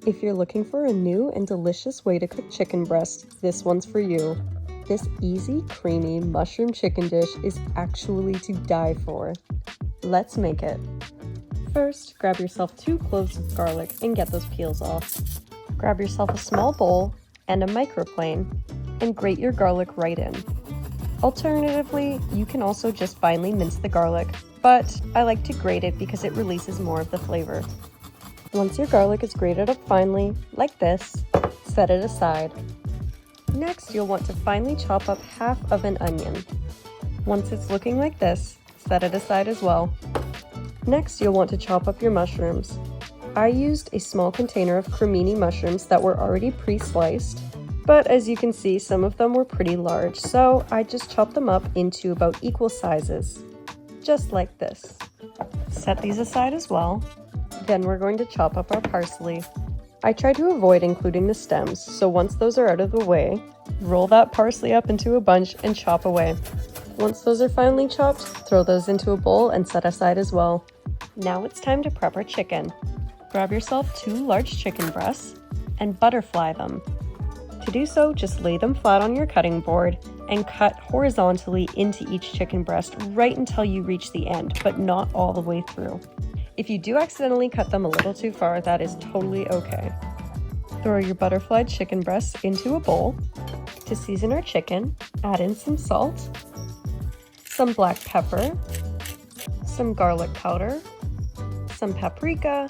If you're looking for a new and delicious way to cook chicken breast, this one's for you. This easy, creamy mushroom chicken dish is actually to die for. Let's make it. First, grab yourself 2 cloves of garlic and get those peels off. Grab yourself a small bowl and a microplane and grate your garlic right in. Alternatively, you can also just finely mince the garlic, but I like to grate it because it releases more of the flavor. Once your garlic is grated up finely, like this, set it aside. Next, you'll want to finely chop up half of an onion. Once it's looking like this, set it aside as well. Next, you'll want to chop up your mushrooms. I used a small container of cremini mushrooms that were already pre-sliced, but as you can see, some of them were pretty large, so I just chopped them up into about equal sizes, just like this. Set these aside as well. Then we're going to chop up our parsley. I try to avoid including the stems, so once those are out of the way, roll that parsley up into a bunch and chop away. Once those are finely chopped, throw those into a bowl and set aside as well. Now it's time to prep our chicken. Grab yourself 2 large chicken breasts and butterfly them. To do so, just lay them flat on your cutting board and cut horizontally into each chicken breast right until you reach the end, but not all the way through. If you do accidentally cut them a little too far, that is totally okay. Throw your butterflied chicken breasts into a bowl. To season our chicken, add in some salt, some black pepper, some garlic powder, some paprika,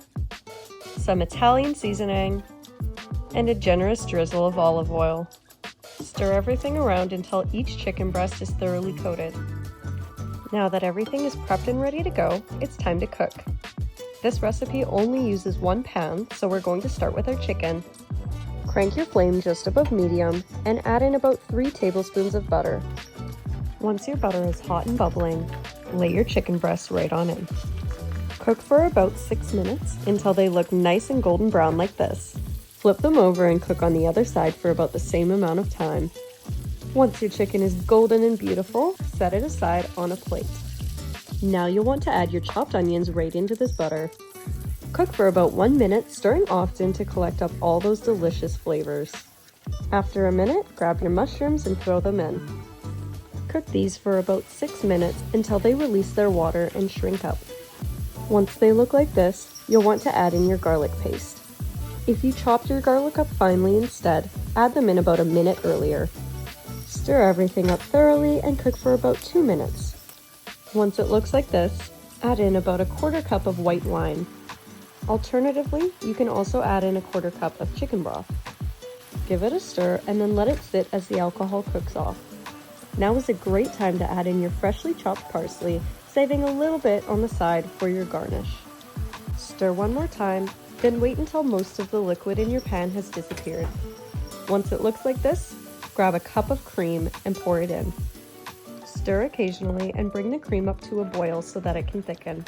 some Italian seasoning, and a generous drizzle of olive oil. Stir everything around until each chicken breast is thoroughly coated. Now that everything is prepped and ready to go, it's time to cook. This recipe only uses 1 pan, so we're going to start with our chicken. Crank your flame just above medium and add in about 3 tablespoons of butter. Once your butter is hot and bubbling, lay your chicken breasts right on in. Cook for about 6 minutes until they look nice and golden brown like this. Flip them over and cook on the other side for about the same amount of time. Once your chicken is golden and beautiful, set it aside on a plate. Now you'll want to add your chopped onions right into this butter. Cook for about 1 minute, stirring often to collect up all those delicious flavors. After a minute, grab your mushrooms and throw them in. Cook these for about 6 minutes until they release their water and shrink up. Once they look like this, you'll want to add in your garlic paste. If you chopped your garlic up finely instead, add them in about a minute earlier. Stir everything up thoroughly and cook for about 2 minutes. Once it looks like this, add in about a 1/4 cup of white wine. Alternatively, you can also add in a 1/4 cup of chicken broth. Give it a stir and then let it sit as the alcohol cooks off. Now is a great time to add in your freshly chopped parsley, saving a little bit on the side for your garnish. Stir one more time, then wait until most of the liquid in your pan has disappeared. Once it looks like this, grab a cup of cream and pour it in. Stir occasionally and bring the cream up to a boil so that it can thicken.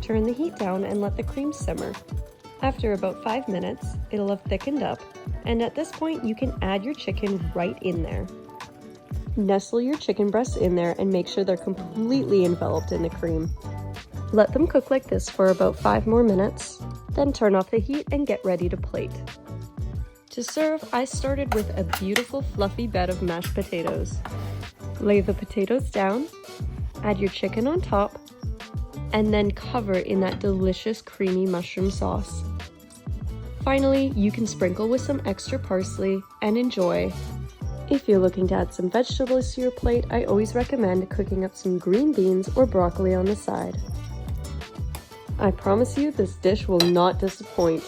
Turn the heat down and let the cream simmer. After about 5 minutes, it'll have thickened up, and at this point you can add your chicken right in there. Nestle your chicken breasts in there and make sure they're completely enveloped in the cream. Let them cook like this for about 5 more minutes, then turn off the heat and get ready to plate. To serve, I started with a beautiful fluffy bed of mashed potatoes. Lay the potatoes down, add your chicken on top, and then cover in that delicious creamy mushroom sauce. Finally, you can sprinkle with some extra parsley and enjoy. If you're looking to add some vegetables to your plate, I always recommend cooking up some green beans or broccoli on the side. I promise you this dish will not disappoint.